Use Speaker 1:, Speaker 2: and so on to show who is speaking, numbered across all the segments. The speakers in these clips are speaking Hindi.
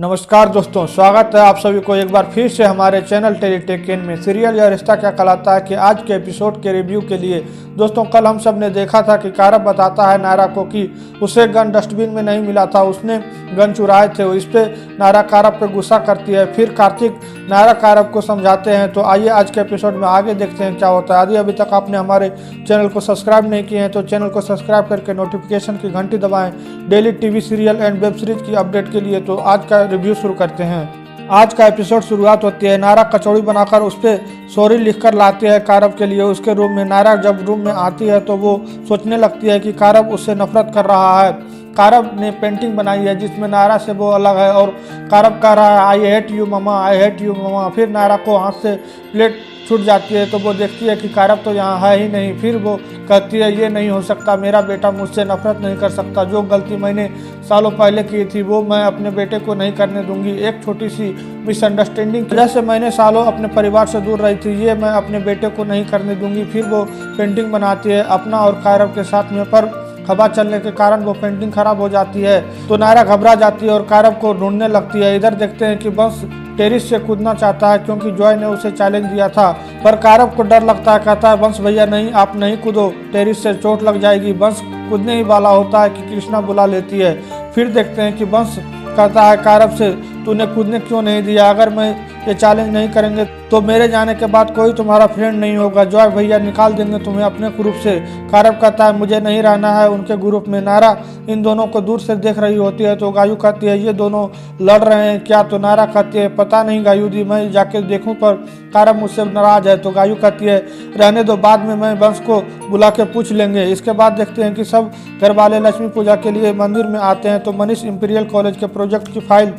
Speaker 1: नमस्कार दोस्तों, स्वागत है आप सभी को एक बार फिर से हमारे चैनल टेलीटेक में सीरियल या रिश्ता क्या कहलाता है कि आज के एपिसोड के रिव्यू के लिए। दोस्तों, कल हम सब ने देखा था कि कारब बताता है नायरा को कि उसे गन डस्टबिन में नहीं मिला था, उसने गन चुराए थे। इस पे नायरा कारब पे गुस्सा करती है। फिर कार्तिक नायरा कारब को समझाते हैं। तो आइए आज के एपिसोड में आगे देखते हैं क्या होता है। यदि अभी तक आपने हमारे चैनल को सब्सक्राइब नहीं किए हैं तो चैनल को सब्सक्राइब करके नोटिफिकेशन की घंटी दबाएं daily TV serial and web series की अपडेट के लिए। तो आज का रिव्यू शुरू करते हैं। आज का एपिसोड शुरुआत होती है। नायरा कचौड़ी बनाकर उस पर सॉरी लिखकर लाती है कारब के लिए उसके रूम में। नायरा जब रूम में आती है तो वो सोचने लगती है कि कारब उससे नफरत कर रहा है। कारब ने पेंटिंग बनाई है जिसमें नायरा से वो अलग है और कारब कह रहा है I hate you mama, I hate you mama. फिर नायरा को हाथ से प्लेट छूट जाती है तो वो देखती है कि कारब तो यहाँ है ही नहीं। फिर वो कहती है ये नहीं हो सकता, मेरा बेटा मुझसे नफरत नहीं कर सकता। जो गलती मैंने सालों पहले की थी वो मैं अपने बेटे को नहीं करने दूंगी। एक छोटी सी मिसअंडरस्टैंडिंग की वजह से मैंने सालों अपने परिवार से दूर रही थी, ये मैं अपने बेटे को नहीं करने दूंगी। फिर वो पेंटिंग बनाती है अपना और कारब के साथ में, पर हवा चलने के कारण वो पेंटिंग खराब हो जाती है तो नायरा घबरा जाती है और कारब को ढूंढने लगती है। इधर देखते हैं कि बंस टेरिस से कूदना चाहता है क्योंकि जॉय ने उसे चैलेंज दिया था, पर कारब को डर लगता है। कहता है बंस भैया नहीं, आप नहीं कूदो, टेरिस से चोट लग जाएगी। बंस कूदने ही वाला होता है कि कृष्णा बुला लेती है। फिर देखते हैं कि बंस कहता है कारब से तूने कूदने क्यों नहीं दिया, अगर मैं ये चैलेंज नहीं करेंगे तो मेरे जाने के बाद कोई तुम्हारा फ्रेंड नहीं होगा, जॉय भैया निकाल देंगे तुम्हें अपने ग्रुप से। कारब कहता है मुझे नहीं रहना है उनके ग्रुप में। नायरा इन दोनों को दूर से देख रही होती है तो गायू कहती है ये दोनों लड़ रहे हैं क्या। तो नायरा कहती है पता नहीं गायू दी, मैं जाके देखूं, पर कारब मुझसे नाराज है। तो गायू कहती है रहने दो, बाद में मैं वंश को बुला के पूछ लेंगे। इसके बाद देखते हैं कि सब घर वाले लक्ष्मी पूजा के लिए मंदिर में आते हैं तो मनीष इंपीरियल कॉलेज के प्रोजेक्ट की फाइल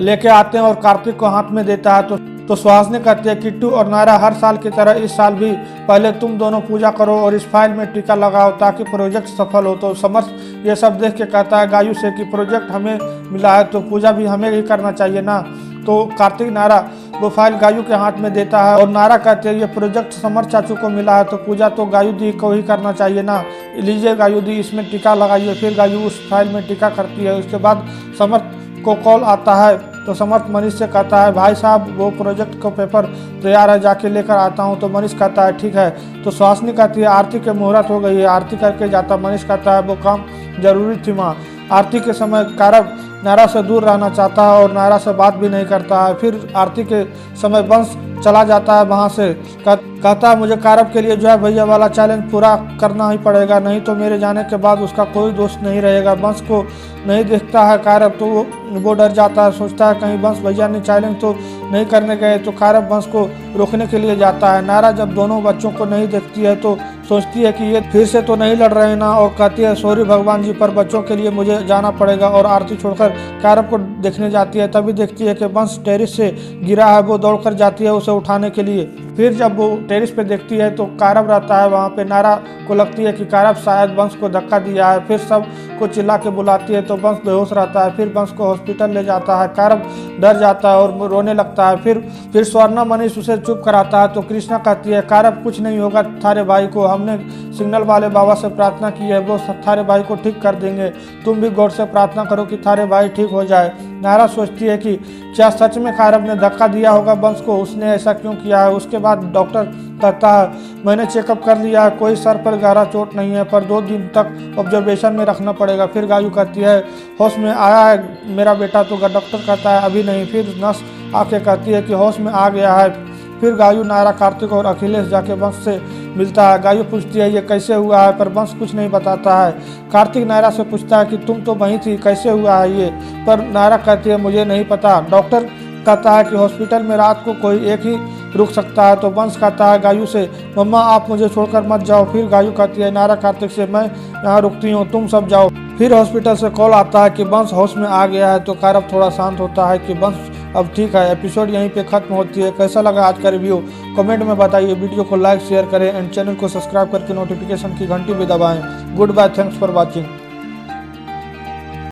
Speaker 1: लेके आते हैं और कार्तिक को हाथ में देता है। तो सुहासिनी कहती है किट्टू और नायरा हर साल की तरह इस साल भी पहले तुम दोनों पूजा करो और इस फाइल में टीका लगाओ ताकि प्रोजेक्ट सफल हो। तो समर्थ ये सब देख के कहता है गायू से कि प्रोजेक्ट हमें मिला है तो पूजा भी हमें ही करना चाहिए ना। तो कार्तिक नायरा वो फाइल गायू के हाथ में देता है और नायरा कहते हैं ये प्रोजेक्ट समर्थ चाचू को मिला है तो पूजा तो गायू दी को ही करना चाहिए ना। लीजिए गायू दी, इसमें टीका लगाइए। फिर गायू उस फाइल में टीका करती है। उसके बाद समर्थ को कॉल आता है तो समर्थ मनीष से कहता है भाई साहब वो प्रोजेक्ट का पेपर तैयार है, जाके लेकर आता हूँ। तो मनीष कहता है ठीक है। तो सुहासिनी कहती है आरती के मुहूर्त हो गई है, आरती करके जाता। मनीष कहता है वो काम जरूरी थी माँ। आरती के समय कारब नायरा से दूर रहना चाहता है और नायरा से बात भी नहीं करता है। फिर आरती के समय वंश चला जाता है वहाँ से। कहता है मुझे कारब के लिए जो है भैया वाला चैलेंज पूरा करना ही पड़ेगा, नहीं तो मेरे जाने के बाद उसका कोई दोस्त नहीं रहेगा। वंश को नहीं देखता है कारब तो वो डर जाता है, सोचता है कहीं वंश भैया ने चैलेंज तो नहीं करने गए। तो कारब वंश को रोकने के लिए जाता है। नायरा जब दोनों बच्चों को नहीं देखती है तो सोचती है कि ये फिर से तो नहीं लड़ रहे ना, और कहती है सॉरी भगवान जी, पर बच्चों के लिए मुझे जाना पड़ेगा। और आरती छोड़कर कारब को देखने जाती है। तभी देखती है कि वंश टेरिस से गिरा है। वो दौड़कर जाती है उसे उठाने के लिए। फिर जब वो टेरिस पे देखती है तो कारब रहता है वहाँ पे। नायरा को लगती है कि कारब शायद वंश को धक्का दिया है। फिर सब को चिल्ला के बुलाती है तो वंश बेहोश रहता है। फिर वंश को हॉस्पिटल ले जाता है। कारब डर जाता है और रोने लगता है। फिर स्वर्णा मनीष उसे चुप कराता है। तो कृष्णा कहती है कारब कुछ नहीं होगा थारे भाई को, हमने सिग्नल वाले बाबा से प्रार्थना की है, वो थारे भाई को ठीक कर देंगे। तुम भी गॉड से प्रार्थना करो कि थारे भाई ठीक हो जाए। नायरा सोचती है कि क्या सच में कारब ने धक्का दिया होगा वंश को, उसने ऐसा क्यों किया है। उसके बाद डॉक्टर कहता है मैंने चेकअप कर लिया है, कोई सर पर गहरा चोट नहीं है, पर 2 दिन तक ऑब्जर्वेशन में रखना पड़ेगा। फिर गायू कहती है होश में आया है मेरा बेटा, तो डॉक्टर कहता है अभी नहीं। फिर नर्स आके कहती है कि होश में आ गया है। फिर गायू नायरा कार्तिक और अखिलेश जाके वंश से मिलता है। गायू पूछती है ये कैसे हुआ है, पर वंश कुछ नहीं बताता है। कार्तिक नायरा से पूछता है कि तुम तो वहीं थी, कैसे हुआ है ये, पर नायरा कहती है मुझे नहीं पता। डॉक्टर कहता है कि हॉस्पिटल में रात को कोई एक ही रुक सकता है। तो वंश कहता है गायू से मम्मा आप मुझे छोड़कर मत जाओ। फिर गायू कहती है नायरा कार्तिक से मैं यहाँ रुकती हूँ, तुम सब जाओ। फिर हॉस्पिटल से कॉल आता है कि वंश हाउस में आ गया है। तो कारब थोड़ा शांत होता है कि वंश अब ठीक है। एपिसोड यहीं पे खत्म होती है। कैसा लगा आज का रिव्यू कमेंट में बताइए। वीडियो को लाइक शेयर करें एंड चैनल को सब्सक्राइब करके नोटिफिकेशन की घंटी भी दबाएं। Good bye, thanks for watching.